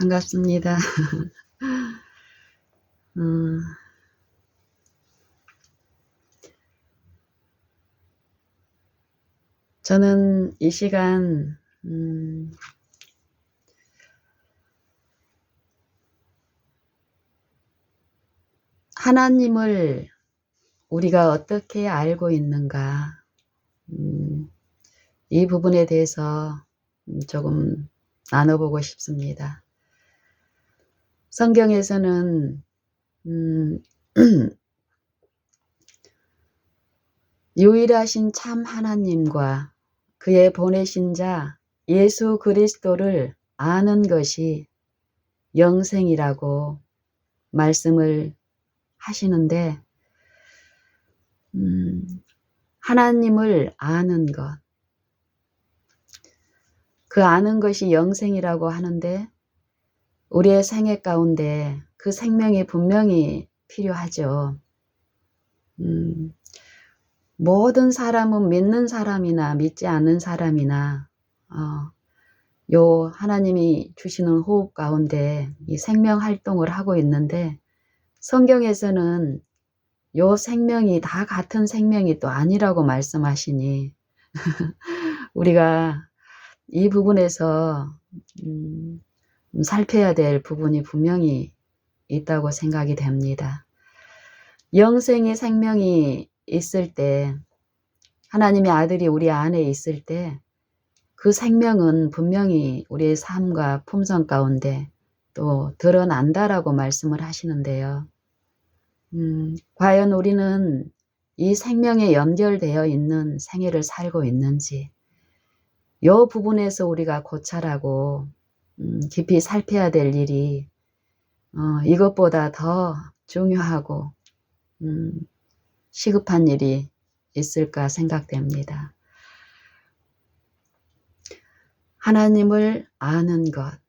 반갑습니다. 음, 저는 이 시간 하나님을 우리가 어떻게 알고 있는가, 이 부분에 대해서 조금 나눠보고 싶습니다. 성경에서는 유일하신 참 하나님과 그의 보내신 자 예수 그리스도를 아는 것이 영생이라고 말씀을 하시는데, 하나님을 아는 것, 그 아는 것이 영생이라고 하는데, 우리의 생애 가운데 그 생명이 분명히 필요하죠. 모든 사람은 믿는 사람이나 믿지 않는 사람이나 요 하나님이 주시는 호흡 가운데 이 생명 활동을 하고 있는데, 성경에서는 요 생명이 다 같은 생명이 또 아니라고 말씀하시니 우리가 이 부분에서 살펴야 될 부분이 분명히 있다고 생각이 됩니다. 영생의 생명이 있을 때, 하나님의 아들이 우리 안에 있을 때 그 생명은 분명히 우리의 삶과 품성 가운데 또 드러난다라고 말씀을 하시는데요. 과연 우리는 이 생명에 연결되어 있는 생애를 살고 있는지, 이 부분에서 우리가 고찰하고 깊이 살펴야 될 일이 이것보다 더 중요하고 시급한 일이 있을까 생각됩니다. 하나님을 아는 것,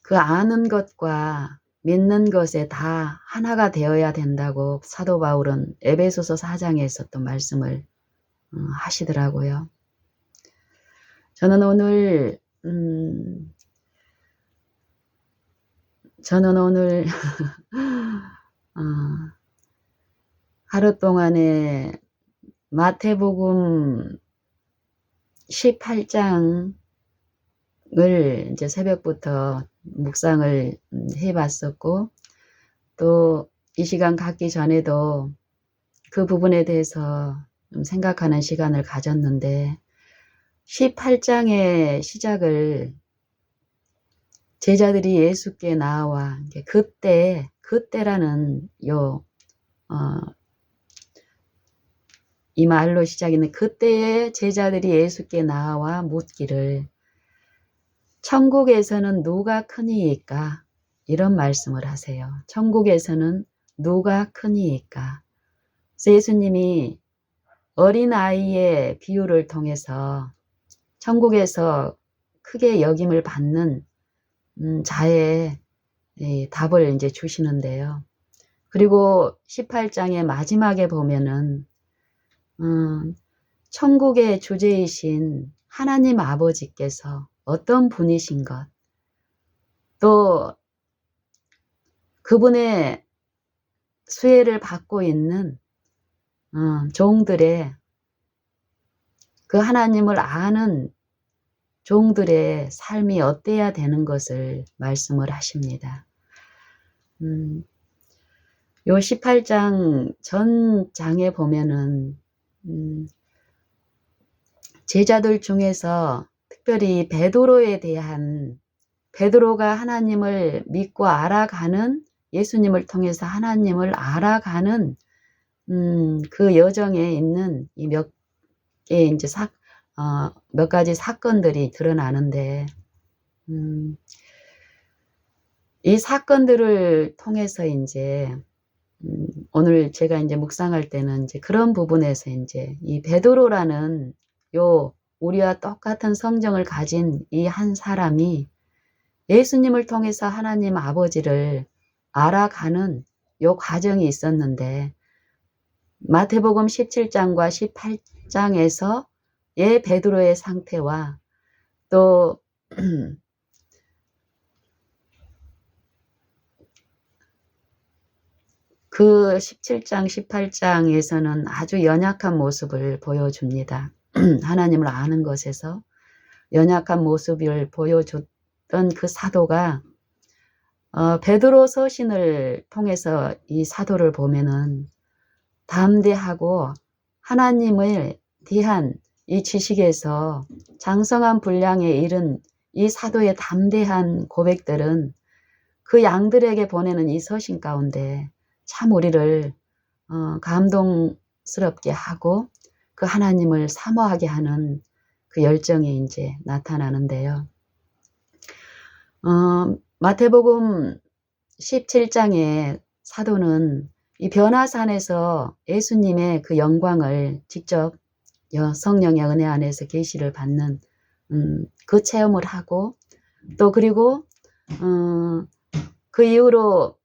그 아는 것과 믿는 것에 다 하나가 되어야 된다고 사도 바울은 에베소서 4장에서 또 말씀을 하시더라고요. 저는 오늘 하루 동안에 마태복음 18장을 이제 새벽부터 묵상을 해봤었고, 또 이 시간 갖기 전에도 그 부분에 대해서 좀 생각하는 시간을 가졌는데, 18장의 시작을 제자들이 예수께 나와 그때라는 이 말로 시작했는데, 그때에 제자들이 예수께 나와 묻기를 천국에서는 누가 크니이까? 이런 말씀을 하세요. 천국에서는 누가 크니이까? 그래서 예수님이 어린아이의 비유를 통해서 천국에서 크게 여김을 받는 자의 답을 이제 주시는데요. 그리고 18장의 마지막에 보면은 천국의 주제이신 하나님 아버지께서 어떤 분이신 것, 또 그분의 수혜를 받고 있는 종들의, 그 하나님을 아는 종들의 삶이 어때야 되는 것을 말씀을 하십니다. 요 18장 전 장에 보면은 제자들 중에서 특별히 베드로가 하나님을 믿고 알아가는, 예수님을 통해서 하나님을 알아가는 그 여정에 있는 이 몇 가지 사건들이 드러나는데, 이 사건들을 통해서 이제 오늘 제가 이제 묵상할 때는 이제 그런 부분에서 이제 이 베드로라는 우리와 똑같은 성정을 가진 이 한 사람이 예수님을 통해서 하나님 아버지를 알아가는 요 과정이 있었는데, 마태복음 17장과 18장에서 베드로의 상태와 또 그 17장, 18장에서는 아주 연약한 모습을 보여줍니다. 하나님을 아는 것에서 연약한 모습을 보여줬던 그 사도가 베드로 서신을 통해서 이 사도를 보면은 담대하고 하나님을 대한 이 지식에서 장성한 분량에 이른 이 사도의 담대한 고백들은 그 양들에게 보내는 이 서신 가운데 참 우리를 감동스럽게 하고 그 하나님을 사모하게 하는 그 열정이 이제 나타나는데요. 마태복음 17장에 사도는 이 변화산에서 예수님의 그 영광을 직접 성령의 은혜 안에서 계시를 받는 그 체험을 하고 또 그리고 그 이후로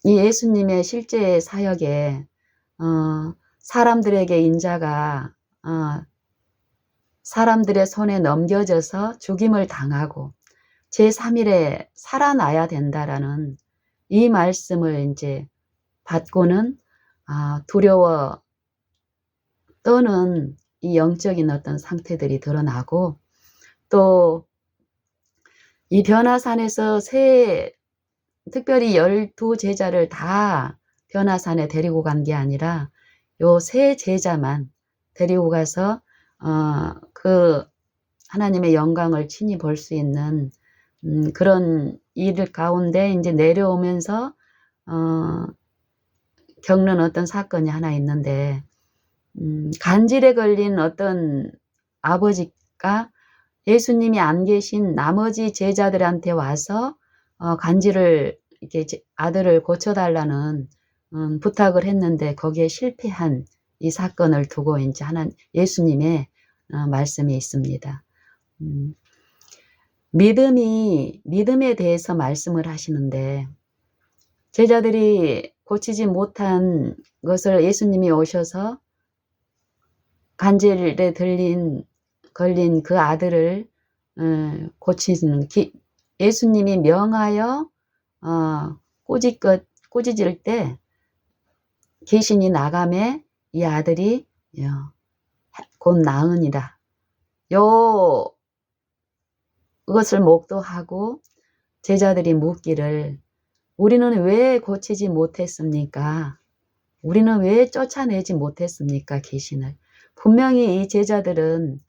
이 예수님의 실제 사역에 사람들에게 인자가 사람들의 손에 넘겨져서 죽임을 당하고 제3일에 살아나야 된다라는 이 말씀을 이제 받고는 두려워 떠는 이 영적인 어떤 상태들이 드러나고 또 이 변화산에서 특별히 12제자를 다 변화산에 데리고 간 게 아니라 요 3제자만 데리고 가서 그 하나님의 영광을 친히 볼 수 있는 그런 일 가운데 이제 내려오면서 겪는 어떤 사건이 하나 있는데 간질에 걸린 어떤 아버지가 예수님이 안 계신 나머지 제자들한테 와서 간질을 이렇게 아들을 고쳐달라는 부탁을 했는데 거기에 실패한 이 사건을 두고 이제 예수님의 말씀이 있습니다. 믿음에 대해서 말씀을 하시는데 제자들이 고치지 못한 것을 예수님이 오셔서 간질에 걸린 그 아들을 고치는 예수님이 명하여 꾸짖을 때 귀신이 나가매 이 아들이 곧 나으니라. 그것을 목도하고 제자들이 묻기를 우리는 왜 고치지 못했습니까? 우리는 왜 쫓아내지 못했습니까? 귀신을. 분명히 이 제자들은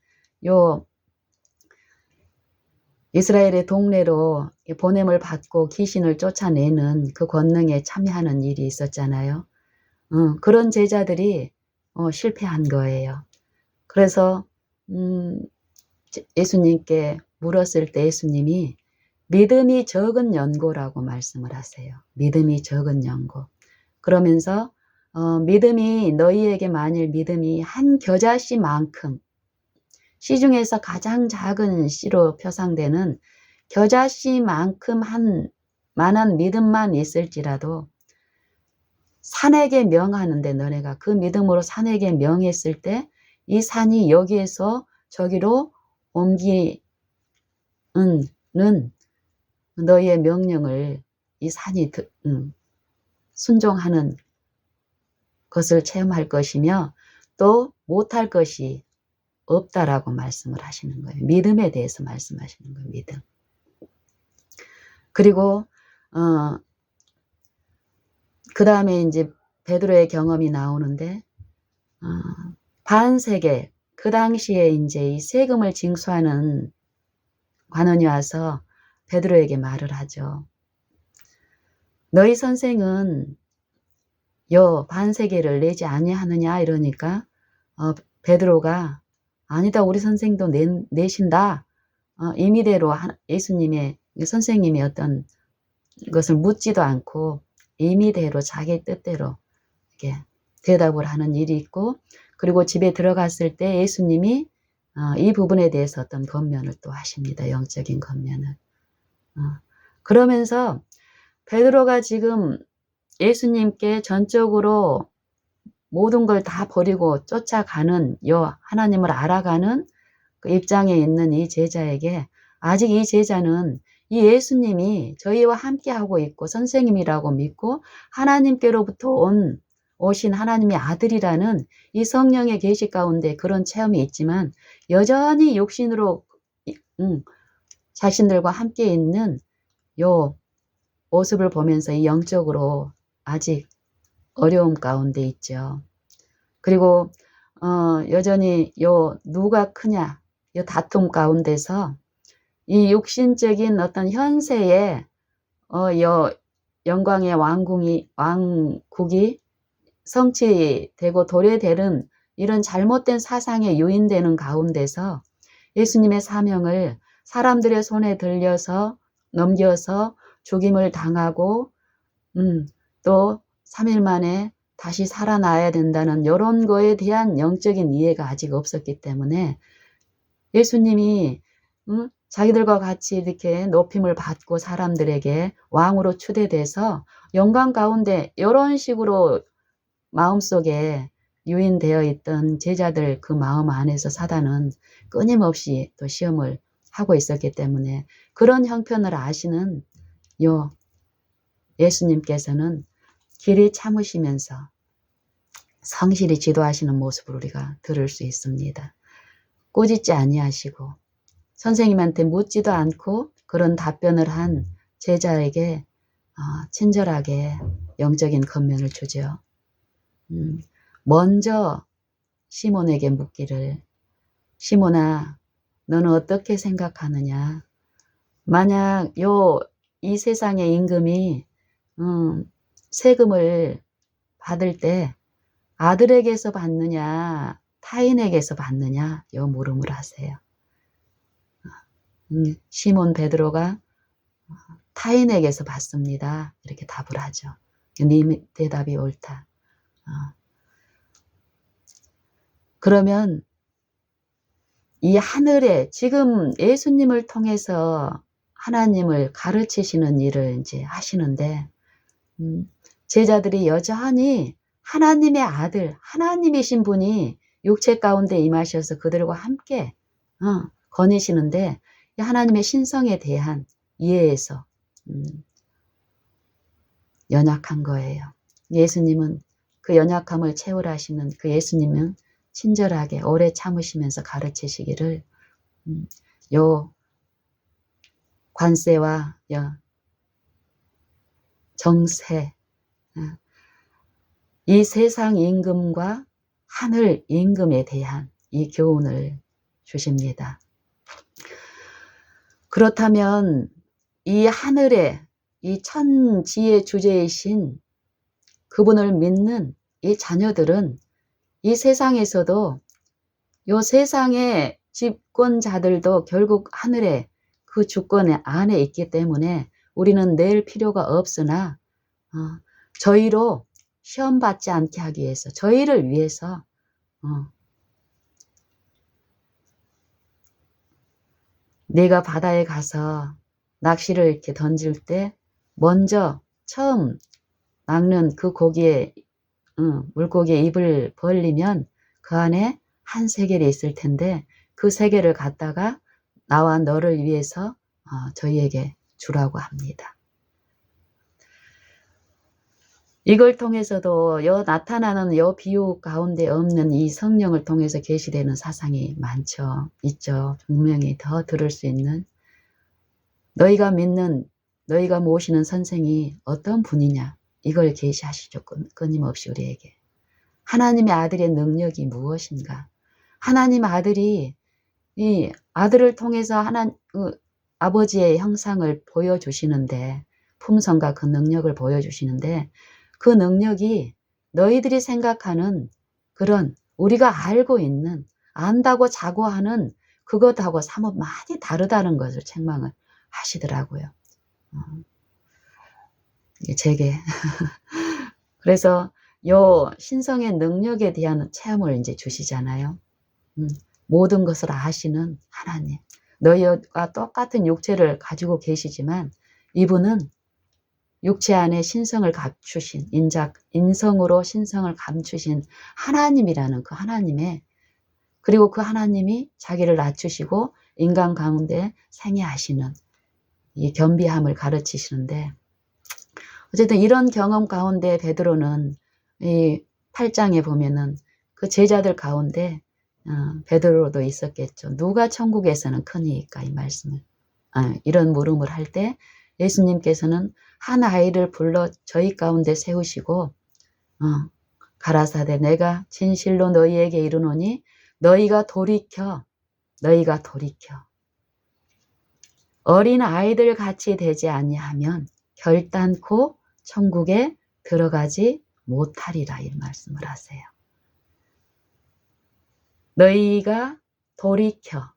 이스라엘의 동네로 보냄을 받고 귀신을 쫓아내는 그 권능에 참여하는 일이 있었잖아요. 그런 제자들이 실패한 거예요. 그래서 예수님께 물었을 때 예수님이 믿음이 적은 연고라고 말씀을 하세요. 믿음이 적은 연고. 그러면서 믿음이 너희에게 만일 믿음이 한 겨자씨만큼 씨 중에서 가장 작은 씨로 표상되는 겨자씨만큼 만한 믿음만 있을지라도 산에게 명하는데 너네가 그 믿음으로 산에게 명했을 때 이 산이 여기에서 저기로 옮기는 너희의 명령을 이 산이 순종하는 것을 체험할 것이며 또 못할 것이 없다라고 말씀을 하시는 거예요. 믿음에 대해서 말씀하시는 거예요. 믿음. 그리고 그 다음에 이제 베드로의 경험이 나오는데 반세계 그 당시에 이제 이 세금을 징수하는 관원이 와서 베드로에게 말을 하죠. 너희 선생은 반세계를 내지 아니하느냐 이러니까 베드로가 아니다 우리 선생도 내신다. 임의대로 예수님의 선생님이 어떤 것을 묻지도 않고 임의대로 자기 뜻대로 이렇게 대답을 하는 일이 있고 그리고 집에 들어갔을 때 예수님이 이 부분에 대해서 어떤 권면을 또 하십니다. 영적인 권면을. 그러면서 베드로가 지금 예수님께 전적으로 모든 걸 다 버리고 쫓아가는 하나님을 알아가는 그 입장에 있는 이 제자에게 아직 이 제자는 이 예수님이 저희와 함께 하고 있고 선생님이라고 믿고 하나님께로부터 오신 하나님의 아들이라는 이 성령의 계시 가운데 그런 체험이 있지만 여전히 육신으로 자신들과 함께 있는 요 모습을 보면서 이 영적으로 아직 어려움 가운데 있죠. 그리고 여전히 요 누가 크냐 요 다툼 가운데서 이 육신적인 어떤 현세의 요 영광의 왕국이 성취되고 도래되는 이런 잘못된 사상에 유인되는 가운데서 예수님의 사명을 사람들의 손에 들려서 넘겨서 죽임을 당하고 또 3일 만에 다시 살아나야 된다는 이런 거에 대한 영적인 이해가 아직 없었기 때문에 예수님이 자기들과 같이 이렇게 높임을 받고 사람들에게 왕으로 추대돼서 영광 가운데 이런 식으로 마음속에 유인되어 있던 제자들 그 마음 안에서 사단은 끊임없이 또 시험을 하고 있었기 때문에 그런 형편을 아시는 요 예수님께서는 길이 참으시면서 성실히 지도하시는 모습을 우리가 들을 수 있습니다. 꾸짖지 아니하시고 선생님한테 묻지도 않고 그런 답변을 한 제자에게 친절하게 영적인 권면을 주죠. 먼저 시몬에게 묻기를 시몬아 너는 어떻게 생각하느냐. 만약 이 세상의 임금이 세금을 받을 때 아들에게서 받느냐 타인에게서 받느냐 요 물음을 하세요. 시몬 베드로가 타인에게서 받습니다. 이렇게 답을 하죠. 네 대답이 옳다. 그러면 이 하늘에 지금 예수님을 통해서 하나님을 가르치시는 일을 이제 하시는데 제자들이 여전히 하나님의 아들, 하나님이신 분이 육체 가운데 임하셔서 그들과 함께 거니시는데 하나님의 신성에 대한 이해에서 연약한 거예요. 예수님은 그 연약함을 채우라시는 그 예수님은 친절하게 오래 참으시면서 가르치시기를 요 관세와 정세 이 세상 임금과 하늘 임금에 대한 이 교훈을 주십니다. 그렇다면 이 하늘에 이 천지의 주제이신 그분을 믿는 이 자녀들은 이 세상에서도 이 세상의 집권자들도 결국 하늘의 그 주권 안에 있기 때문에 우리는 낼 필요가 없으나 저희로 시험받지 않게 하기 위해서 저희를 위해서 내가 바다에 가서 낚시를 이렇게 던질 때 먼저 처음 낚는 그 고기에 물고기에 입을 벌리면 그 안에 한 세겔이 있을 텐데 그 세겔을 갖다가 나와 너를 위해서 저희에게 주라고 합니다. 이걸 통해서도 나타나는 비유 가운데 없는 이 성령을 통해서 계시되는 사상이 많죠. 있죠. 분명히 더 들을 수 있는 너희가 믿는 너희가 모시는 선생이 어떤 분이냐 이걸 계시하시죠. 끊임없이 우리에게. 하나님의 아들의 능력이 무엇인가. 하나님 아들이 이 아들을 통해서 아버지의 형상을 보여주시는데 품성과 그 능력을 보여주시는데 그 능력이 너희들이 생각하는 그런 우리가 알고 있는 안다고 자고하는 그것하고 사뭇 많이 다르다는 것을 책망을 하시더라고요. 제게. 그래서 요 신성의 능력에 대한 체험을 이제 주시잖아요. 모든 것을 아시는 하나님. 너희와 똑같은 육체를 가지고 계시지만 이분은 육체 안에 신성을 감추신 인성으로 신성을 감추신 하나님이라는 그 하나님의 그리고 그 하나님이 자기를 낮추시고 인간 가운데 생애하시는 이 겸비함을 가르치시는데, 어쨌든 이런 경험 가운데 베드로는 이 8장에 보면은 그 제자들 가운데 베드로도 있었겠죠. 누가 천국에서는 크니까, 이 말씀을 이런 물음을 할 때 예수님께서는 한 아이를 불러 저희 가운데 세우시고 가라사대 내가 진실로 너희에게 이르노니 너희가 돌이켜 어린 아이들 같이 되지 아니하면 결단코 천국에 들어가지 못하리라, 이 말씀을 하세요. 너희가 돌이켜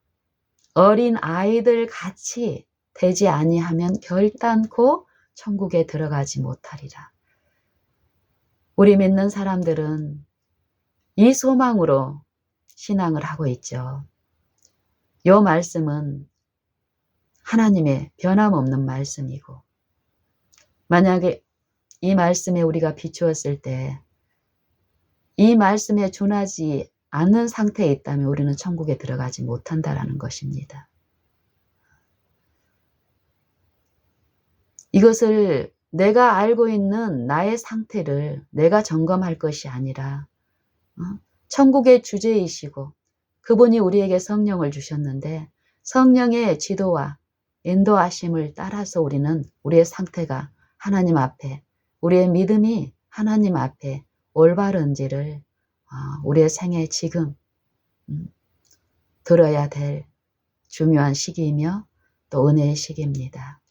어린 아이들 같이 되지 아니하면 결단코 천국에 들어가지 못하리라. 우리 믿는 사람들은 이 소망으로 신앙을 하고 있죠. 이 말씀은 하나님의 변함없는 말씀이고, 만약에 이 말씀에 우리가 비추었을 때 이 말씀에 준하지 않는 상태에 있다면 우리는 천국에 들어가지 못한다라는 것입니다. 이것을 내가 알고 있는 나의 상태를 내가 점검할 것이 아니라 천국의 주제이시고 그분이 우리에게 성령을 주셨는데 성령의 지도와 인도하심을 따라서 우리는 우리의 상태가 하나님 앞에, 우리의 믿음이 하나님 앞에 올바른지를 우리의 생애 지금 들어야 될 중요한 시기이며 또 은혜의 시기입니다.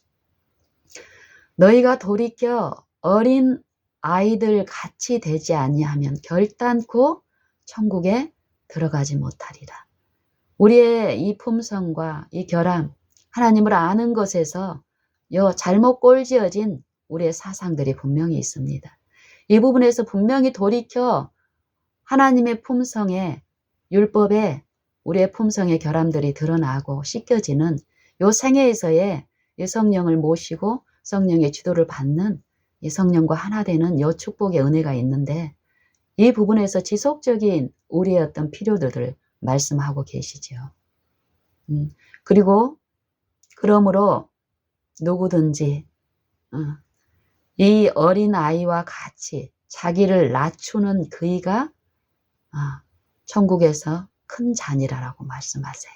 너희가 돌이켜 어린 아이들 같이 되지 아니하면 결단코 천국에 들어가지 못하리라. 우리의 이 품성과 이 결함, 하나님을 아는 것에서 잘못 꼴지어진 우리의 사상들이 분명히 있습니다. 이 부분에서 분명히 돌이켜 하나님의 품성에, 율법에 우리의 품성의 결함들이 드러나고 씻겨지는 이 생애에서의 이 성령을 모시고 성령의 지도를 받는 이 성령과 하나 되는 이 축복의 은혜가 있는데, 이 부분에서 지속적인 우리의 어떤 필요들을 말씀하고 계시죠. 그리고 그러므로 누구든지 이 어린 아이와 같이 자기를 낮추는 그이가 천국에서 큰 자니라라고 말씀하세요.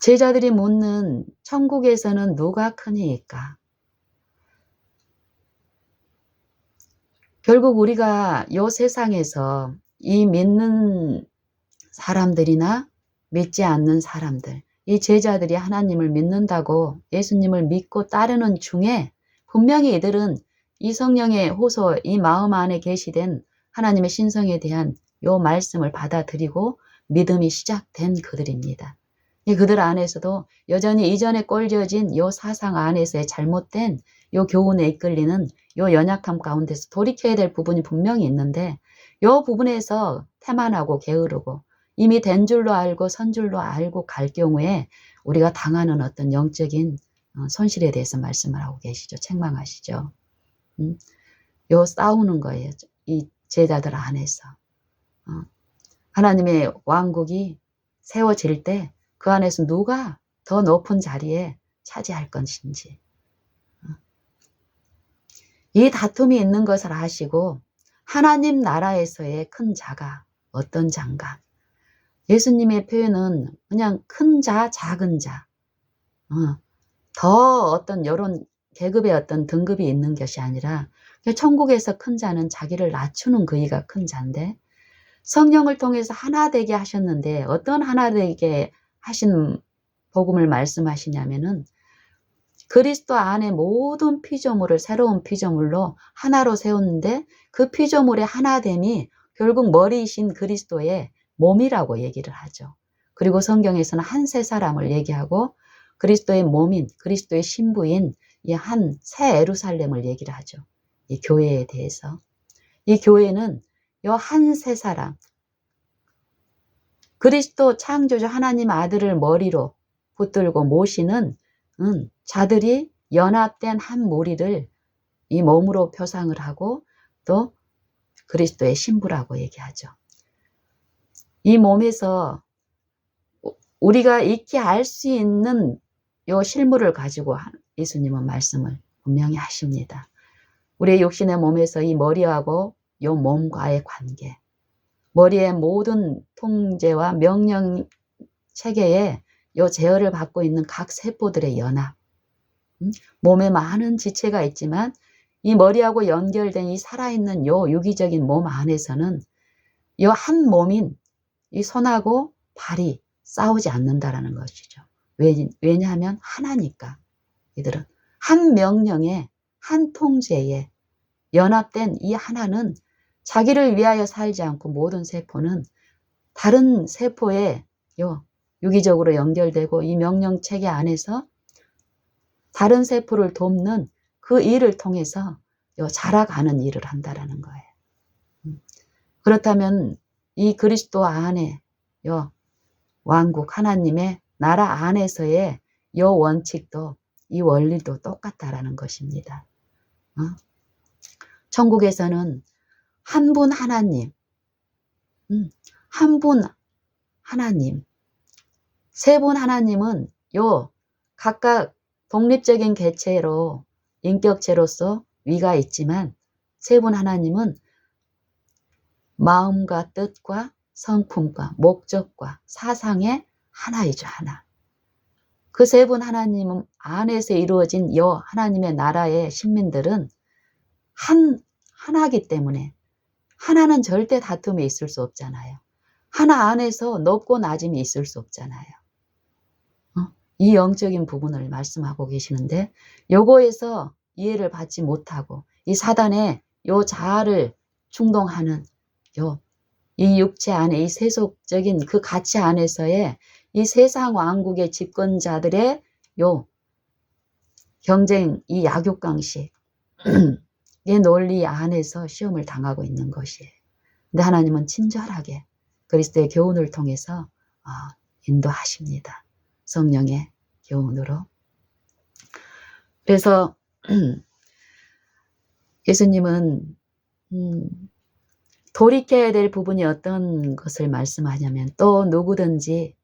제자들이 묻는 천국에서는 누가 크니까? 결국 우리가 이 세상에서 이 믿는 사람들이나 믿지 않는 사람들, 이 제자들이 하나님을 믿는다고 예수님을 믿고 따르는 중에 분명히 이들은 이 성령의 호소, 이 마음 안에 계시된 하나님의 신성에 대한 이 말씀을 받아들이고 믿음이 시작된 그들입니다. 그들 안에서도 여전히 이전에 꼴지어진 이 사상 안에서의 잘못된 이 교훈에 이끌리는 이 연약함 가운데서 돌이켜야 될 부분이 분명히 있는데, 이 부분에서 태만하고 게으르고 이미 된 줄로 알고 선 줄로 알고 갈 경우에 우리가 당하는 어떤 영적인 손실에 대해서 말씀을 하고 계시죠. 책망하시죠. 요 싸우는 거예요. 이 제자들 안에서. 하나님의 왕국이 세워질 때 그 안에서 누가 더 높은 자리에 차지할 것인지, 이 다툼이 있는 것을 아시고 하나님 나라에서의 큰 자가 어떤 자인가? 예수님의 표현은 그냥 큰 자, 작은 자, 더 어떤 이런 계급의 어떤 등급이 있는 것이 아니라 천국에서 큰 자는 자기를 낮추는 그이가 큰 자인데, 성령을 통해서 하나 되게 하셨는데 어떤 하나 되게 하신 복음을 말씀하시냐면은 그리스도 안에 모든 피조물을 새로운 피조물로 하나로 세웠는데 그 피조물의 하나됨이 결국 머리이신 그리스도의 몸이라고 얘기를 하죠. 그리고 성경에서는 한 세 사람을 얘기하고 그리스도의 몸인, 그리스도의 신부인 이 한 새 예루살렘을 얘기를 하죠. 이 교회에 대해서. 이 교회는 이 한 세 사람, 그리스도 창조주 하나님 아들을 머리로 붙들고 모시는 자들이 연합된 한 무리를 이 몸으로 표상을 하고 또 그리스도의 신부라고 얘기하죠. 이 몸에서 우리가 익히 알 수 있는 요 실물을 가지고 예수님은 말씀을 분명히 하십니다. 우리의 육신의 몸에서 이 머리하고 요 몸과의 관계, 머리의 모든 통제와 명령 체계에 요 제어를 받고 있는 각 세포들의 연합, 몸에 많은 지체가 있지만 이 머리하고 연결된 이 살아있는 요 유기적인 몸 안에서는 요 한 몸인 이 손하고 발이 싸우지 않는다라는 것이죠. 왜냐하면 하나니까. 이들은 한 명령에 한 통제에 연합된 이 하나는 자기를 위하여 살지 않고 모든 세포는 다른 세포에 유기적으로 연결되고 이 명령체계 안에서 다른 세포를 돕는 그 일을 통해서 자라가는 일을 한다라는 거예요. 그렇다면 이 그리스도 안에 왕국 하나님의 나라 안에서의 요 원칙도 이 원리도 똑같다라는 것입니다. 천국에서는 한 분 하나님, 한 분 하나님, 세 분 하나님은 각각 독립적인 개체로 인격체로서 위가 있지만 세 분 하나님은 마음과 뜻과 성품과 목적과 사상의 하나이죠, 하나. 그 세 분 하나님 안에서 이루어진 하나님의 나라의 신민들은 하나기 때문에 하나는 절대 다툼이 있을 수 없잖아요. 하나 안에서 높고 낮음이 있을 수 없잖아요. 이 영적인 부분을 말씀하고 계시는데 요거에서 이해를 받지 못하고 이 사단의 자아를 충동하는 이 육체 안에 이 세속적인 그 가치 안에서의 이 세상 왕국의 집권자들의 경쟁, 이 약육강식 이 논리 안에서 시험을 당하고 있는 것이에요. 근데 하나님은 친절하게 그리스도의 교훈을 통해서 인도하십니다. 성령의 교훈으로. 그래서 예수님은 돌이켜야 될 부분이 어떤 것을 말씀하냐면 또 누구든지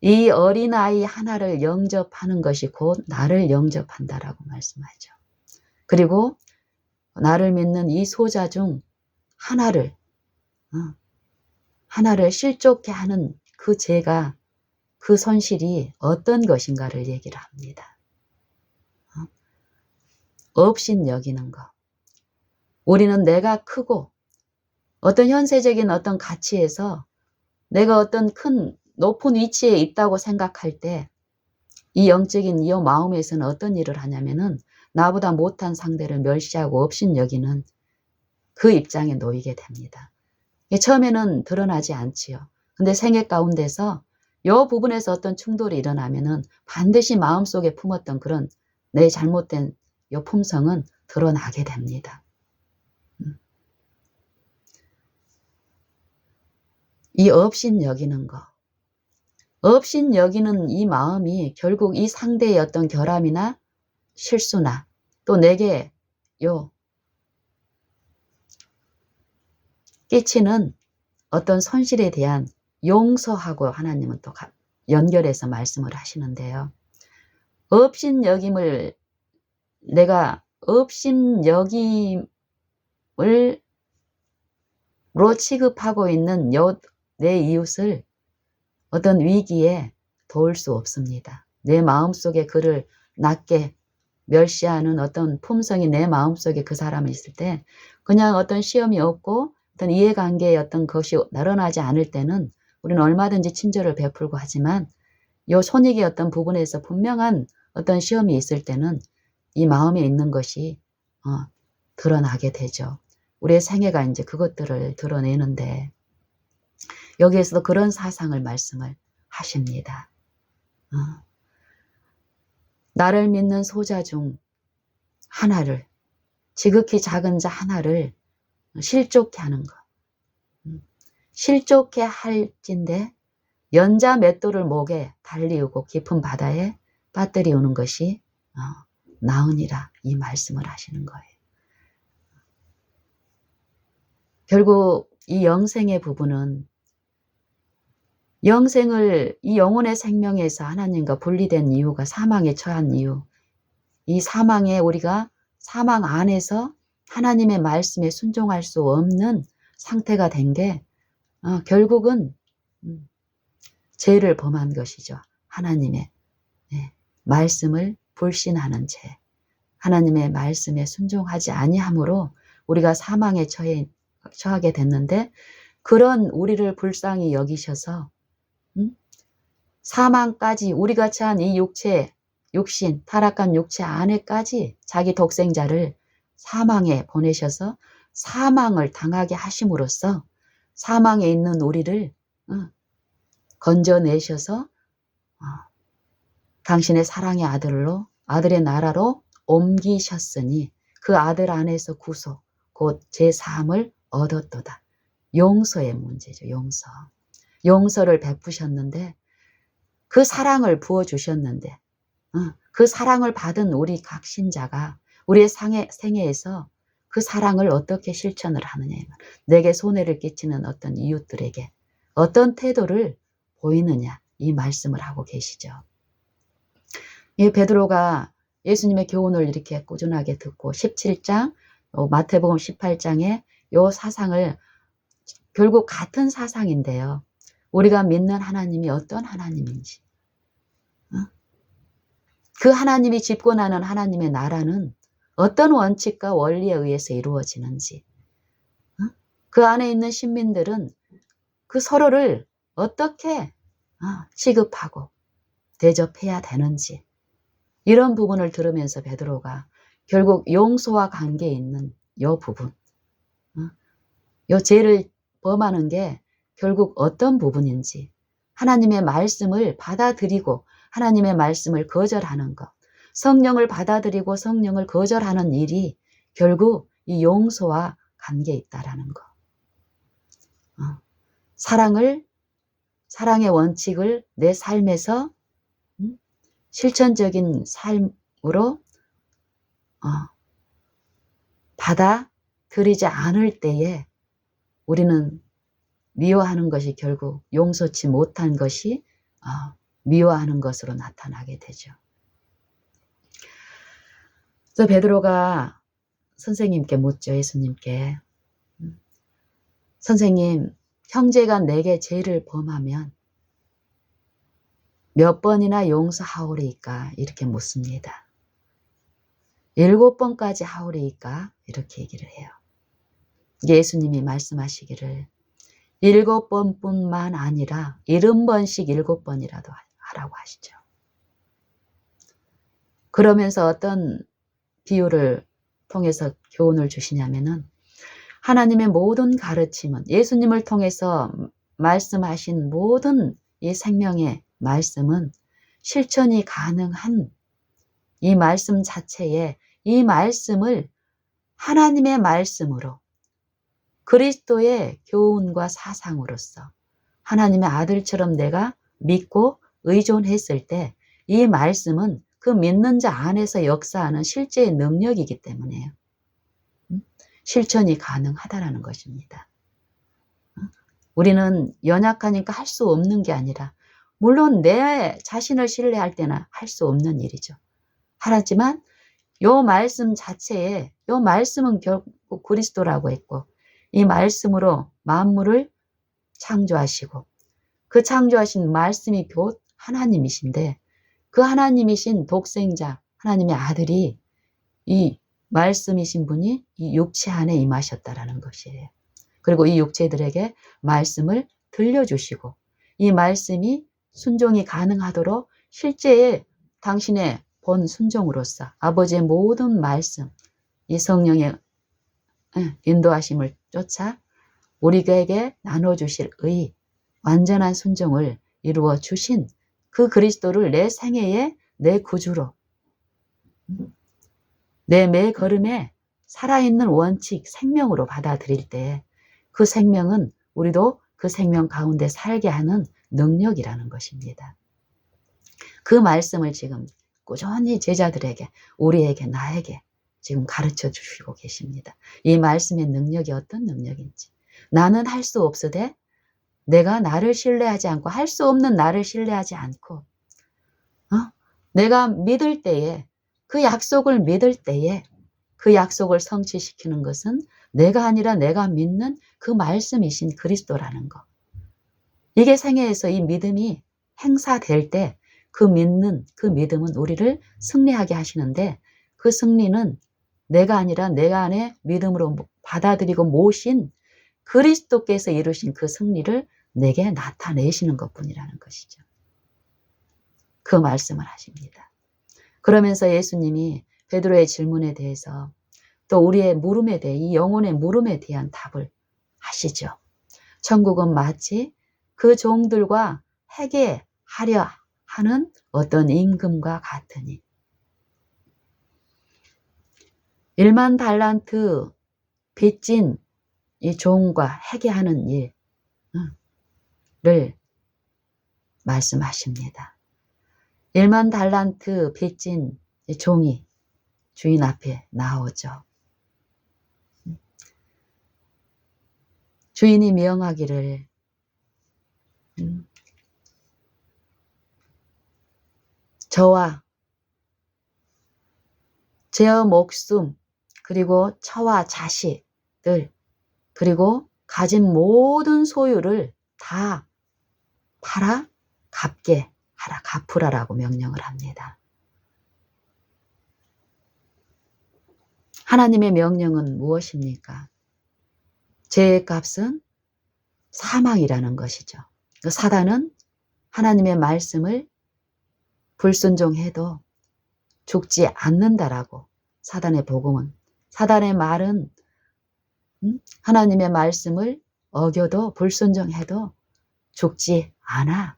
이 어린아이 하나를 영접하는 것이 곧 나를 영접한다라고 말씀하죠. 그리고 나를 믿는 이 소자 중 하나를 실족케 하는 그 죄가 그 손실이 어떤 것인가를 얘기를 합니다. 업신 여기는 것. 우리는 내가 크고 어떤 현세적인 어떤 가치에서 내가 어떤 큰 높은 위치에 있다고 생각할 때 이 영적인 이 마음에서는 어떤 일을 하냐면은 나보다 못한 상대를 멸시하고 업신 여기는 그 입장에 놓이게 됩니다. 처음에는 드러나지 않지요. 근데 생애 가운데서 이 부분에서 어떤 충돌이 일어나면은 반드시 마음속에 품었던 그런 내 잘못된 이 품성은 드러나게 됩니다. 이 업신 여기는 거. 업신 여기는 이 마음이 결국 이 상대의 어떤 결함이나 실수나 또 내게 끼치는 어떤 손실에 대한 용서하고 하나님은 또 연결해서 말씀을 하시는데요. 업신 여김을 내가 업신 여김을 로 취급하고 있는 내 이웃을 어떤 위기에 도울 수 없습니다. 내 마음속에 그를 낮게 멸시하는 어떤 품성이 내 마음속에 그 사람이 있을 때 그냥 어떤 시험이 없고 어떤 이해관계의 어떤 것이 나타나지 않을 때는 우리는 얼마든지 친절을 베풀고 하지만 이 손익의 어떤 부분에서 분명한 어떤 시험이 있을 때는 이 마음에 있는 것이 드러나게 되죠. 우리의 생애가 이제 그것들을 드러내는데 여기에서도 그런 사상을 말씀을 하십니다. 나를 믿는 소자 중 하나를, 지극히 작은 자 하나를 실족케 하는 것. 실족케 할진대 연자 맷돌을 목에 달리우고 깊은 바다에 빠뜨리우는 것이 나으니라 이 말씀을 하시는 거예요. 결국 이 영생의 부분은 영생을 이 영혼의 생명에서 하나님과 분리된 이유가 사망에 처한 이유. 이 사망에 우리가 사망 안에서 하나님의 말씀에 순종할 수 없는 상태가 된 게 결국은 죄를 범한 것이죠. 하나님의 말씀을 불신하는 죄. 하나님의 말씀에 순종하지 아니함으로 우리가 사망에 처하게 됐는데 그런 우리를 불쌍히 여기셔서 사망까지 우리가 처한 이 육신, 타락한 육체 안에까지 자기 독생자를 사망에 보내셔서 사망을 당하게 하심으로써 사망에 있는 우리를 건져내셔서 당신의 사랑의 아들의 나라로 옮기셨으니 그 아들 안에서 구속, 곧 제3을 얻었도다. 용서의 문제죠. 용서를 베푸셨는데 그 사랑을 부어주셨는데 그 사랑을 받은 우리 각 신자가 우리의 생애에서 그 사랑을 어떻게 실천을 하느냐. 내게 손해를 끼치는 어떤 이웃들에게 어떤 태도를 보이느냐. 이 말씀을 하고 계시죠. 베드로가 예수님의 교훈을 이렇게 꾸준하게 듣고 17장, 마태복음 18장에 이 사상을 결국 같은 사상인데요. 우리가 믿는 하나님이 어떤 하나님인지, 그 하나님이 집권하는 하나님의 나라는 어떤 원칙과 원리에 의해서 이루어지는지, 그 안에 있는 신민들은 그 서로를 어떻게 취급하고 대접해야 되는지, 이런 부분을 들으면서 베드로가 결국 용서와 관계에 있는 이 부분, 이 죄를 범하는 게 결국 어떤 부분인지, 하나님의 말씀을 받아들이고 하나님의 말씀을 거절하는 것, 성령을 받아들이고 성령을 거절하는 일이 결국 이 용서와 관계에 있다라는 것. 사랑의 원칙을 내 삶에서 실천적인 삶으로 받아들이지 않을 때에 우리는 미워하는 것이 결국 용서치 못한 것이 미워하는 것으로 나타나게 되죠. 그래서 베드로가 선생님께 묻죠. 예수님께. 선생님, 형제가 내게 죄를 범하면 몇 번이나 용서하오리이까? 이렇게 묻습니다. 7번까지 하오리이까? 이렇게 얘기를 해요. 예수님이 말씀하시기를 7번뿐만 아니라 70번씩 7번이라도 하라고 하시죠. 그러면서 어떤 비유를 통해서 교훈을 주시냐면은 하나님의 모든 가르침은 예수님을 통해서 말씀하신 모든 이 생명의 말씀은 실천이 가능한 이 말씀 자체에 이 말씀을 하나님의 말씀으로 그리스도의 교훈과 사상으로서 하나님의 아들처럼 내가 믿고 의존했을 때 이 말씀은 그 믿는 자 안에서 역사하는 실제의 능력이기 때문에요. 실천이 가능하다라는 것입니다. 우리는 연약하니까 할 수 없는 게 아니라 물론 내 자신을 신뢰할 때는 할 수 없는 일이죠. 하지만 이 말씀 자체에 이 말씀은 결국 그리스도라고 했고 이 말씀으로 만물을 창조하시고 그 창조하신 말씀이 곧 하나님이신데 그 하나님이신 독생자 하나님의 아들이 이 말씀이신 분이 이 육체 안에 임하셨다라는 것이에요. 그리고 이 육체들에게 말씀을 들려주시고 이 말씀이 순종이 가능하도록 실제의 당신의 본 순종으로서 아버지의 모든 말씀, 이 성령의 인도하심을 쫓아 우리에게 나눠주실 완전한 순종을 이루어 주신 그 그리스도를 내 생애에 내 구주로 내 매 걸음에 살아있는 원칙, 생명으로 받아들일 때 그 생명은 우리도 그 생명 가운데 살게 하는 능력이라는 것입니다. 그 말씀을 지금 꾸준히 제자들에게, 우리에게, 나에게 지금 가르쳐 주시고 계십니다. 이 말씀의 능력이 어떤 능력인지. 나는 할 수 없으되 내가 나를 신뢰하지 않고 할 수 없는 나를 신뢰하지 않고 내가 믿을 때에 그 약속을 믿을 때에 그 약속을 성취시키는 것은 내가 아니라 내가 믿는 그 말씀이신 그리스도라는 것. 이게 생애에서 이 믿음이 행사될 때 그 믿음은 우리를 승리하게 하시는데 그 승리는 내가 아니라 내가 안에 믿음으로 받아들이고 모신 그리스도께서 이루신 그 승리를 내게 나타내시는 것뿐이라는 것이죠. 그 말씀을 하십니다. 그러면서 예수님이 베드로의 질문에 대해서 또 우리의 물음에 대해 이 영혼의 물음에 대한 답을 하시죠. 천국은 마치 그 종들과 회개하려 하는 어떤 임금과 같으니 1만 달란트 빚진 이 종과 회개하는 일을 말씀하십니다. 1만 달란트 빚진 이 종이 주인 앞에 나오죠. 주인이 명하기를 저와 제 목숨 그리고 처와 자식들 그리고 가진 모든 소유를 다 팔아 갚게 하라 갚으라라고 명령을 합니다. 하나님의 명령은 무엇입니까? 죄의 값은 사망이라는 것이죠. 사단은 하나님의 말씀을 불순종해도 죽지 않는다라고 사단의 복음은 사단의 말은 하나님의 말씀을 어겨도 불순종해도 죽지 않아.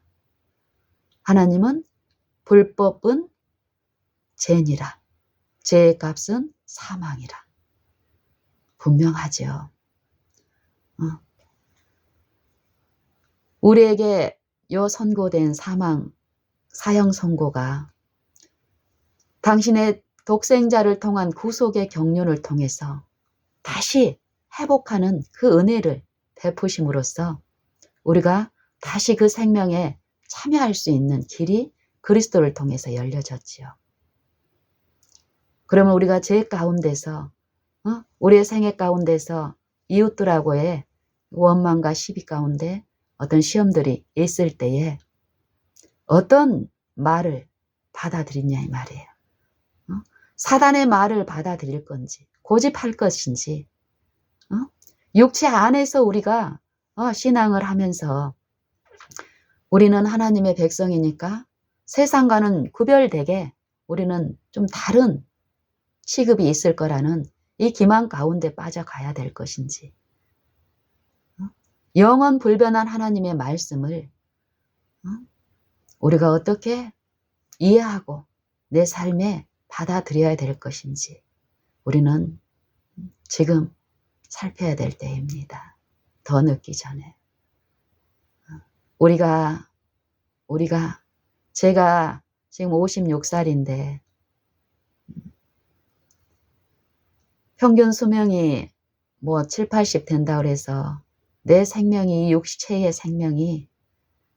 하나님은 불법은 죄니라. 죄의 값은 사망이라. 분명하죠. 우리에게 요 선고된 사형 선고가 당신의 독생자를 통한 구속의 경륜을 통해서 다시 회복하는 그 은혜를 베푸심으로써 우리가 다시 그 생명에 참여할 수 있는 길이 그리스도를 통해서 열려졌지요. 그러면 우리가 죄 가운데서 우리의 생애 가운데서 이웃들하고의 원망과 시비 가운데 어떤 시험들이 있을 때에 어떤 말을 받아들이냐 이 말이에요. 사단의 말을 받아들일 건지 고집할 것인지 육체 안에서 우리가 신앙을 하면서 우리는 하나님의 백성이니까 세상과는 구별되게 우리는 좀 다른 취급이 있을 거라는 이 기망 가운데 빠져가야 될 것인지 영원 불변한 하나님의 말씀을 우리가 어떻게 이해하고 내 삶에 받아들여야 될 것인지 우리는 지금 살펴야 될 때입니다. 더 늦기 전에. 제가 지금 56살인데 평균 수명이 뭐 7, 80 된다 그래서 내 생명이 육체의 생명이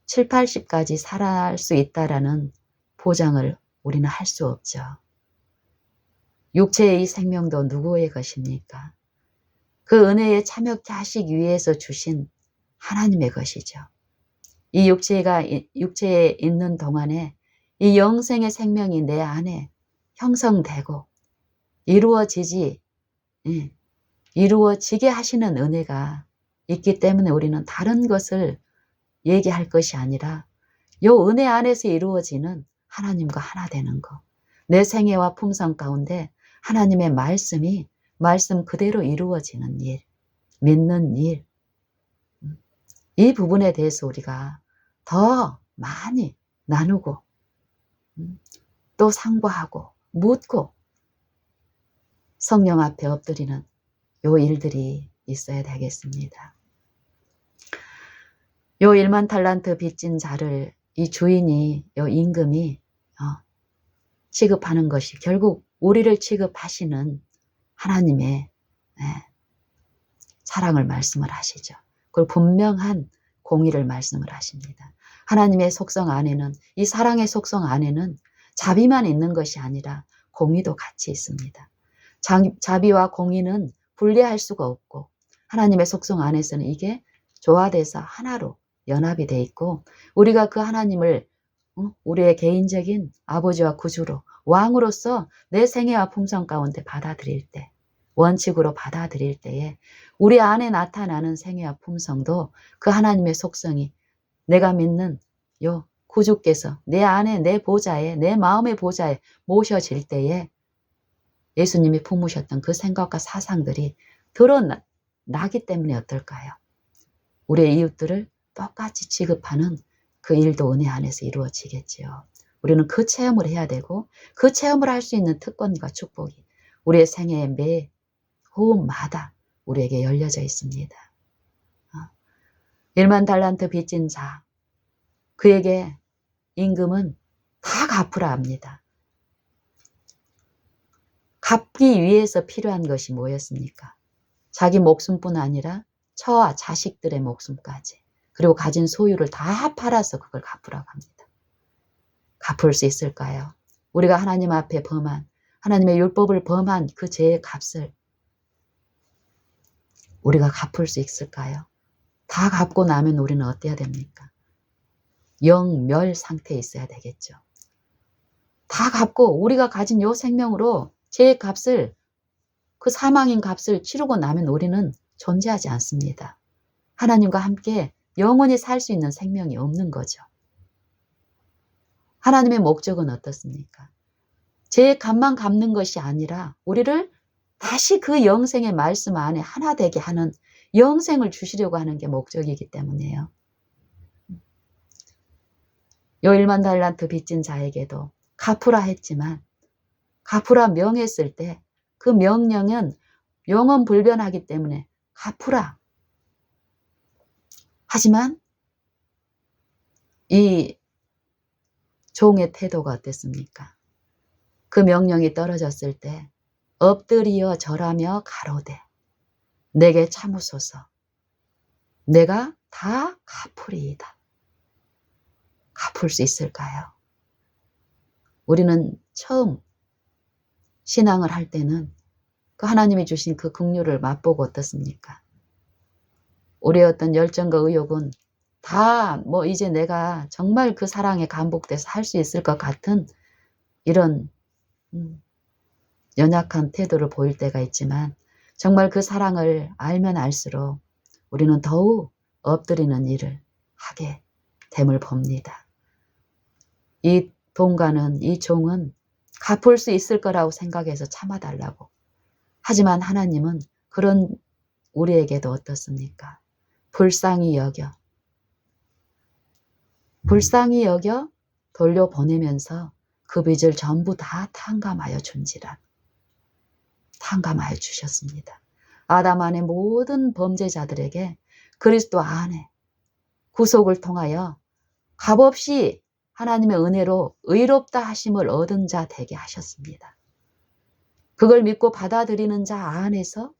7, 80까지 살아갈 수 있다라는 보장을 우리는 할 수 없죠. 육체의 이 생명도 누구의 것입니까? 그 은혜에 참여케 하시기 위해서 주신 하나님의 것이죠. 이 육체에 있는 동안에 이 영생의 생명이 내 안에 형성되고 이루어지게 하시는 은혜가 있기 때문에 우리는 다른 것을 얘기할 것이 아니라 이 은혜 안에서 이루어지는 하나님과 하나 되는 것. 내 생애와 품성 가운데 하나님의 말씀 그대로 이루어지는 일, 믿는 일. 이 부분에 대해서 우리가 더 많이 나누고 또 상고하고 묻고 성령 앞에 엎드리는 요 일들이 있어야 되겠습니다. 요 1만 달란트 빚진 자를 이 주인이 요 임금이 취급하는 것이 결국 우리를 취급하시는 하나님의 사랑을 말씀을 하시죠. 그리고 분명한 공의를 말씀을 하십니다. 하나님의 속성 안에는, 이 사랑의 속성 안에는 자비만 있는 것이 아니라 공의도 같이 있습니다. 자비와 공의는 분리할 수가 없고 하나님의 속성 안에서는 이게 조화돼서 하나로 연합이 돼 있고 우리가 그 하나님을 우리의 개인적인 아버지와 구주로 왕으로서 내 생애와 품성 가운데 받아들일 때, 원칙으로 받아들일 때에 우리 안에 나타나는 생애와 품성도 그 하나님의 속성이 내가 믿는 요 구주께서 내 안에 내 보좌에 내 마음의 보좌에 모셔질 때에 예수님이 품으셨던 그 생각과 사상들이 드러나기 때문에 어떨까요? 우리의 이웃들을 똑같이 취급하는 그 일도 은혜 안에서 이루어지겠지요. 우리는 그 체험을 해야 되고 그 체험을 할 수 있는 특권과 축복이 우리의 생애의 매 호흡마다 우리에게 열려져 있습니다. 1만 달란트 빚진 자, 그에게 임금은 다 갚으라 합니다. 갚기 위해서 필요한 것이 뭐였습니까? 자기 목숨뿐 아니라 처와 자식들의 목숨까지 그리고 가진 소유를 다 팔아서 그걸 갚으라고 합니다. 갚을 수 있을까요? 우리가 하나님 앞에 범한 하나님의 율법을 범한 그 죄의 값을 우리가 갚을 수 있을까요? 다 갚고 나면 우리는 어때야 됩니까? 영멸 상태에 있어야 되겠죠. 다 갚고 우리가 가진 요 생명으로 죄의 값을 그 사망인 값을 치르고 나면 우리는 존재하지 않습니다. 하나님과 함께 영원히 살 수 있는 생명이 없는 거죠. 하나님의 목적은 어떻습니까? 죄의 값만 갚는 것이 아니라 우리를 다시 그 영생의 말씀 안에 하나 되게 하는 영생을 주시려고 하는 게 목적이기 때문이에요. 요 1만 달란트 빚진 자에게도 갚으라 했지만 갚으라 명했을 때 그 명령은 영원 불변하기 때문에 갚으라. 하지만 이 종의 태도가 어땠습니까? 그 명령이 떨어졌을 때 엎드리어 절하며 가로되 내게 참으소서 내가 다 갚으리이다. 갚을 수 있을까요? 우리는 처음 신앙을 할 때는 그 하나님이 주신 그 긍휼을 맛보고 어떻습니까? 우리의 어떤 열정과 의욕은 다 이제 내가 정말 그 사랑에 감복돼서 할 수 있을 것 같은 이런 연약한 태도를 보일 때가 있지만 정말 그 사랑을 알면 알수록 우리는 더욱 엎드리는 일을 하게 됨을 봅니다. 이 동가는 이 종은 갚을 수 있을 거라고 생각해서 참아달라고. 하지만 하나님은 그런 우리에게도 어떻습니까? 불쌍히 여겨 돌려보내면서 그 빚을 전부 다 탕감하여 준지라. 탕감하여 주셨습니다. 아담 안의 모든 범죄자들에게 그리스도 안에 구속을 통하여 값없이 하나님의 은혜로 의롭다 하심을 얻은 자 되게 하셨습니다. 그걸 믿고 받아들이는 자 안에서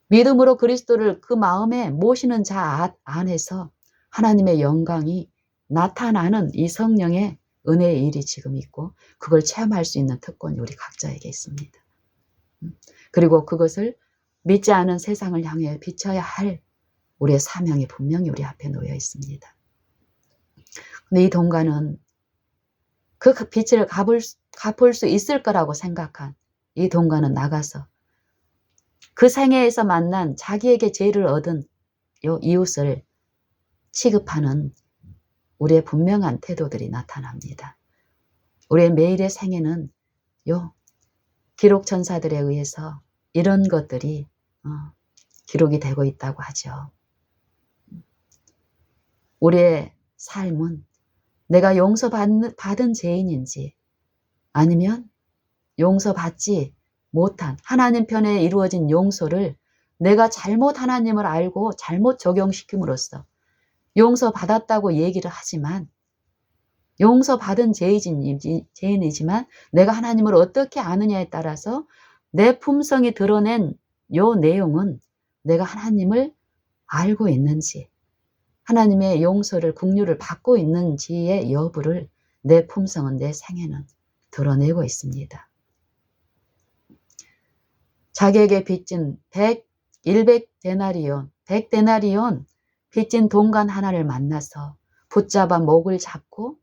믿음으로 그리스도를 그 마음에 모시는 자 안에서 하나님의 영광이 나타나는 이 성령의 은혜의 일이 지금 있고 그걸 체험할 수 있는 특권이 우리 각자에게 있습니다. 그리고 그것을 믿지 않은 세상을 향해 비춰야 할 우리의 사명이 분명히 우리 앞에 놓여 있습니다. 근데 이 동가는 그 빚을 갚을 수 있을 거라고 생각한 이 동가는 나가서 그 생애에서 만난 자기에게 죄를 얻은 요 이웃을 취급하는 우리의 분명한 태도들이 나타납니다. 우리의 매일의 생애는 요 기록 천사들에 의해서 이런 것들이 기록이 되고 있다고 하죠. 우리의 삶은 내가 용서받은 죄인인지 아니면 용서받지 못한 하나님 편에 이루어진 용서를 내가 잘못 하나님을 알고 잘못 적용시킴으로써 용서받았다고 얘기를 하지만 용서받은 죄인이지만 내가 하나님을 어떻게 아느냐에 따라서 내 품성이 드러낸 요 내용은 내가 하나님을 알고 있는지 하나님의 용서를 긍휼을 받고 있는지의 여부를 내 품성은 내 생애는 드러내고 있습니다. 자기에게 빚진 100데나리온 100데나리온 빚진 동관 하나를 만나서 붙잡아 목을 잡고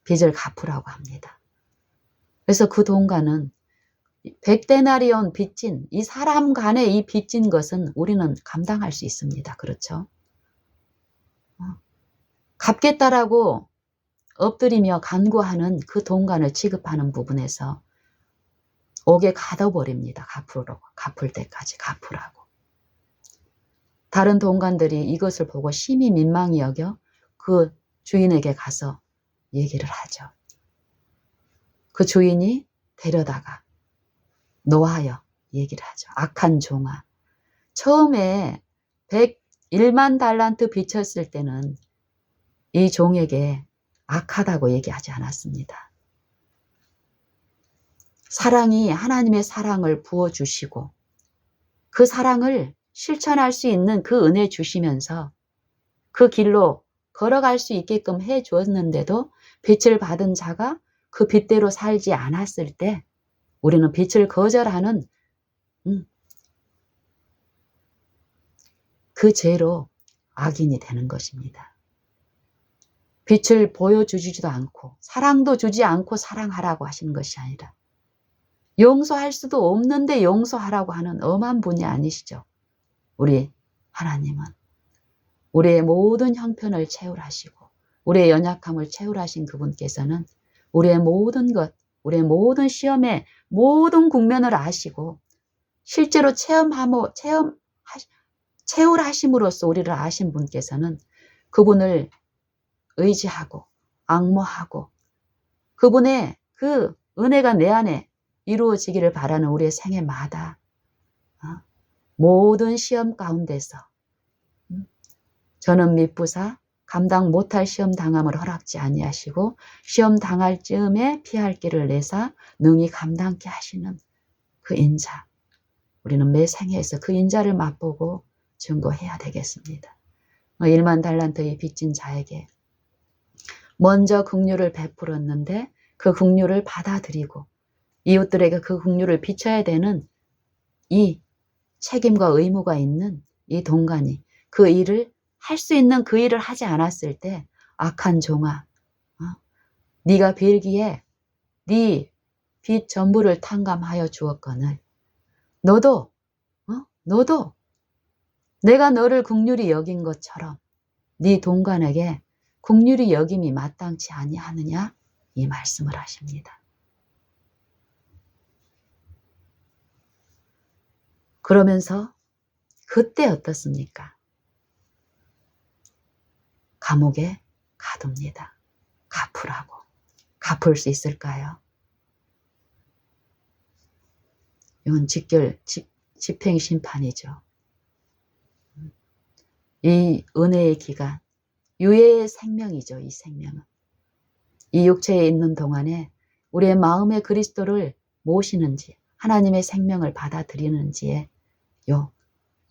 빚을 갚으라고 합니다. 그래서 그 동관은 100데나리온 빚진 이 사람 간에 이 빚진 것은 우리는 감당할 수 있습니다. 그렇죠? 갚겠다라고 엎드리며 간구하는 그 동관을 취급하는 부분에서 옥에 가둬버립니다. 갚을 때까지 갚으라고. 다른 동관들이 이것을 보고 심히 민망히 여겨 그 주인에게 가서 얘기를 하죠. 그 주인이 데려다가 노하여 얘기를 하죠. 악한 종아. 처음에 101만 달란트 빚쳤을 때는 이 종에게 악하다고 얘기하지 않았습니다. 사랑이 하나님의 사랑을 부어주시고 그 사랑을 실천할 수 있는 그 은혜 주시면서 그 길로 걸어갈 수 있게끔 해 주었는데도 빚을 받은 자가 그 빚대로 살지 않았을 때 우리는 빚을 거절하는 그 죄로 악인이 되는 것입니다. 빚을 보여주지도 않고 사랑도 주지 않고 사랑하라고 하시는 것이 아니라 용서할 수도 없는데 용서하라고 하는 엄한 분이 아니시죠. 우리 하나님은 우리의 모든 형편을 채울하시고 우리의 연약함을 채울하신 그분께서는 우리의 모든 것, 우리의 모든 시험의 모든 국면을 아시고 실제로 채울하심으로써 우리를 아신 분께서는 그분을 의지하고 앙모하고 그분의 그 은혜가 내 안에 이루어지기를 바라는 우리의 생애마다 모든 시험 가운데서 저는 미쁘사 감당 못할 시험 당함을 허락지 아니하시고 시험 당할 즈음에 피할 길을 내사 능히 감당케 하시는 그 인자, 우리는 매 생애에서 그 인자를 맛보고 증거해야 되겠습니다. 1만 달란트의 빚진 자에게 먼저 긍휼을 베풀었는데 그 긍휼을 받아들이고 이웃들에게 그 긍휼을 비춰야 되는 이 책임과 의무가 있는 이 동관이 그 일을 할 수 있는 그 일을 하지 않았을 때 악한 종아, 네가 빌기에 네 빚 전부를 탕감하여 주었거늘 너도 내가 너를 긍휼히 여긴 것처럼 네 동관에게 긍휼히 여김이 마땅치 아니하느냐 이 말씀을 하십니다. 그러면서 그때 어떻습니까? 감옥에 가둡니다. 갚으라고. 갚을 수 있을까요? 이건 집행심판이죠. 이 은혜의 기간, 유예의 생명이죠. 이 생명은. 이 육체에 있는 동안에 우리의 마음에 그리스도를 모시는지 하나님의 생명을 받아들이는지에 요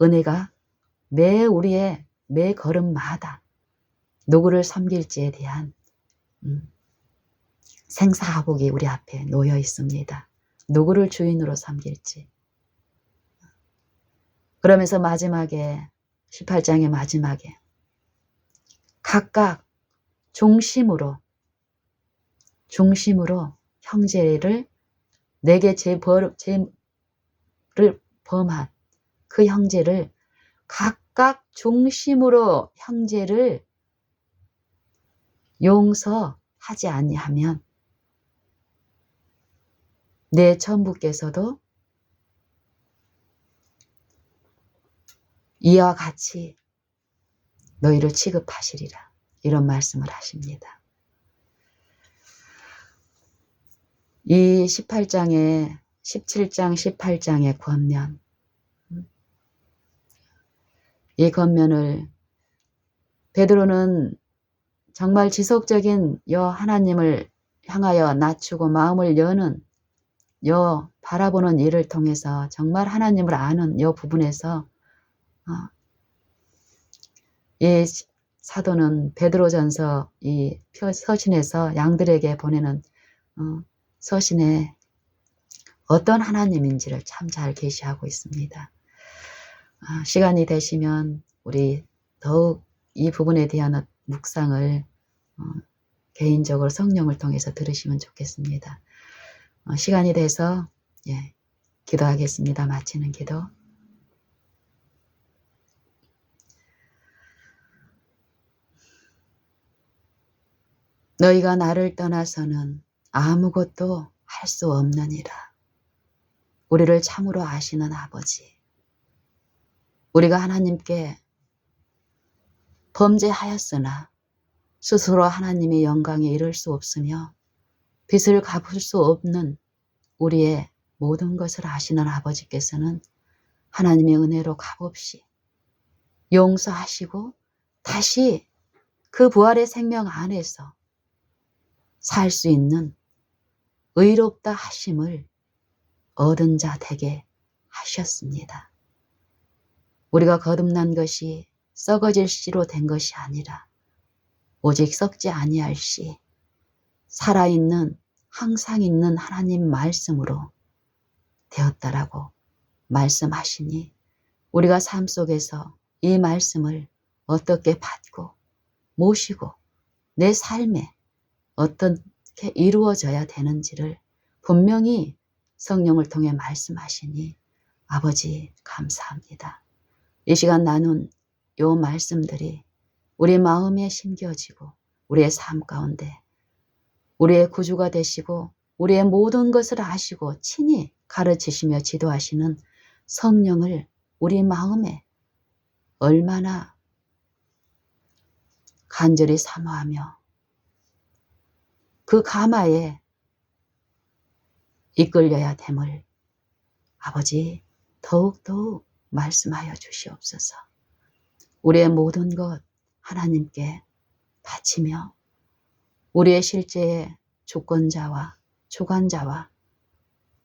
은혜가 우리의 매 걸음마다 누구를 섬길지에 대한 생사화복이 우리 앞에 놓여 있습니다. 누구를 주인으로 섬길지. 그러면서 마지막에 18장의 마지막에 각각 중심으로 형제를 내게 죄를 범한 그 형제를 각각 중심으로 형제를 용서하지 아니하면 내 천부께서도 이와 같이 너희를 취급하시리라. 이런 말씀을 하십니다. 이 17장 18장의 권면, 이 권면을 베드로는 정말 지속적인 하나님을 향하여 낮추고 마음을 여는 바라보는 일을 통해서 정말 하나님을 아는 부분에서 이 사도는 베드로전서 이 서신에서 양들에게 보내는 서신에 어떤 하나님인지를 참 잘 계시하고 있습니다. 시간이 되시면 우리 더욱 이 부분에 대한 묵상을 개인적으로 성령을 통해서 들으시면 좋겠습니다. 시간이 돼서 기도하겠습니다. 마치는 기도. 너희가 나를 떠나서는 아무것도 할 수 없느니라. 우리를 참으로 아시는 아버지, 우리가 하나님께 범죄하였으나 스스로 하나님의 영광에 이를 수 없으며 빚을 갚을 수 없는 우리의 모든 것을 아시는 아버지께서는 하나님의 은혜로 값없이 용서하시고 다시 그 부활의 생명 안에서 살 수 있는 의롭다 하심을 얻은 자 되게 하셨습니다. 우리가 거듭난 것이 썩어질 씨로 된 것이 아니라 오직 썩지 아니할 씨, 살아있는 항상 있는 하나님 말씀으로 되었다라고 말씀하시니 우리가 삶 속에서 이 말씀을 어떻게 받고 모시고 내 삶에 어떻게 이루어져야 되는지를 분명히 성령을 통해 말씀하시니 아버지 감사합니다. 이 시간 나눈 요 말씀들이 우리 마음에 심겨지고 우리의 삶 가운데 우리의 구주가 되시고 우리의 모든 것을 아시고 친히 가르치시며 지도하시는 성령을 우리 마음에 얼마나 간절히 사모하며 그 가마에 이끌려야 됨을 아버지 더욱더욱 말씀하여 주시옵소서. 우리의 모든 것 하나님께 바치며 우리의 실제의 주권자와 주관자와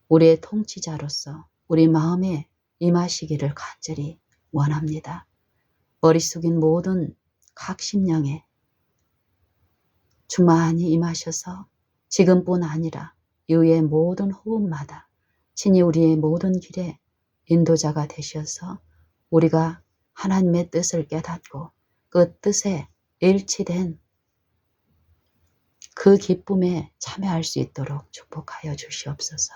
우리의 통치자로서 우리 마음에 임하시기를 간절히 원합니다. 머리 숙인 모든 각 심령에 충만히 임하셔서 지금뿐 아니라 이후의 모든 호흡마다 친히 우리의 모든 길에 인도자가 되셔서 우리가 하나님의 뜻을 깨닫고 그 뜻에 일치된 그 기쁨에 참여할 수 있도록 축복하여 주시옵소서.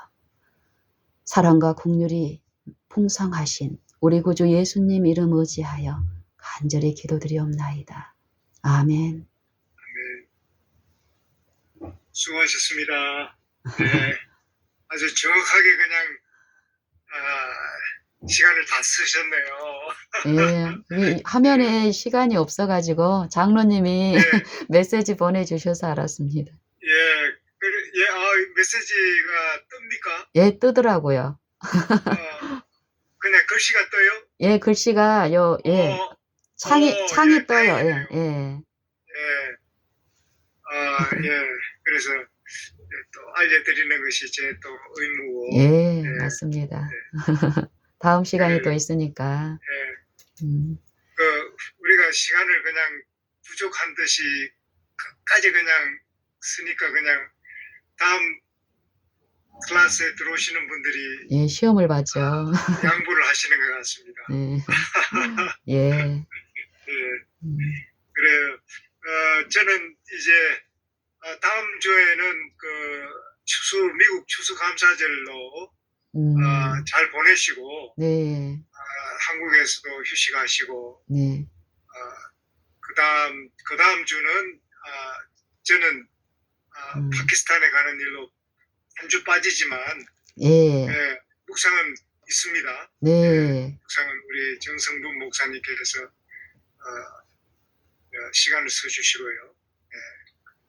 사랑과 긍휼이 풍성하신 우리 구주 예수님 이름 의지하여 간절히 기도드리옵나이다. 아멘. 수고하셨습니다. 네, 아주 정확하게 그냥 시간을 다 쓰셨네요. 이 화면에 시간이 없어가지고 장로님이 예, 메시지 보내주셔서 알았습니다. 메시지가 뜹니까? 예, 뜨더라고요. 그냥 글씨가 떠요? 예, 글씨가 창이 떠요. 다행이네요. 예. 그래서 또 알려드리는 것이 제 또 의무고. 예, 맞습니다. 다음 시간이 또 있으니까. 우리가 시간을 그냥 부족한 듯이 끝까지 그냥 쓰니까 그냥 다음 클래스에 들어오시는 분들이 예, 시험을 봤죠. 양보를 하시는 것 같습니다. 예. 그래요. 저는 이제 다음 주에는 미국 추수감사절로 잘 보내시고, 네. 한국에서도 휴식하시고, 네. 그 다음 주는 저는 파키스탄에 가는 일로 한 주 빠지지만, 묵상은 있습니다. 네. 묵상은 우리 정성돈 목사님께서 시간을 써주시고요.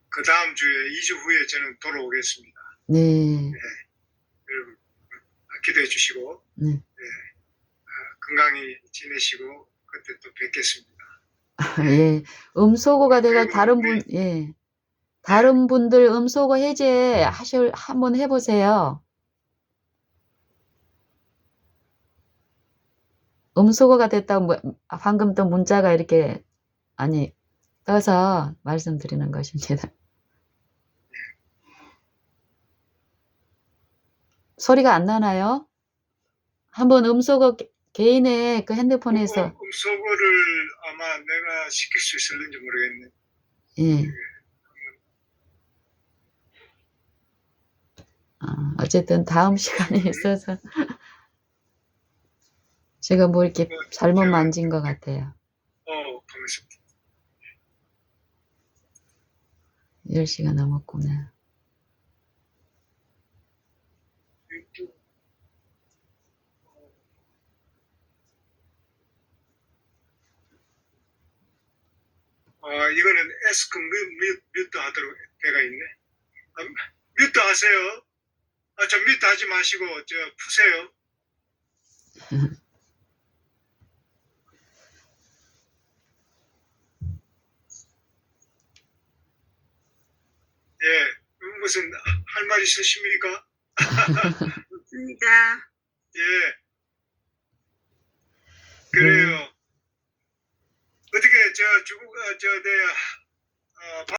그 다음 주에 2주 후에 저는 돌아오겠습니다. 네. 여러분 기도해 주시고 네. 건강히 지내시고 그때 또 뵙겠습니다. 예. 음소거가 내가 다른 분들 음소거 해제 한번 해보세요. 음소거가 됐다고 방금 또 문자가 이렇게 떠서 말씀드리는 것입니다. 소리가 안 나나요? 한번 음소거 개인의 그 핸드폰에서 음소거를 아마 내가 시킬 수 있을는지 모르겠네. 예. 어쨌든 다음 시간에 있어서 제가 뭐 이렇게 잘못 만진 것 같아요. 가만있어. 10시가 넘었구나. 이거는 에스크 뮤트 하도록 되가 있네. 뮤트 하세요. 저 뮤트 하지 마시고 저 푸세요. 예, 무슨 할 말 있으십니까? 맞습니다. 예, 그래요. 어떻게 저 내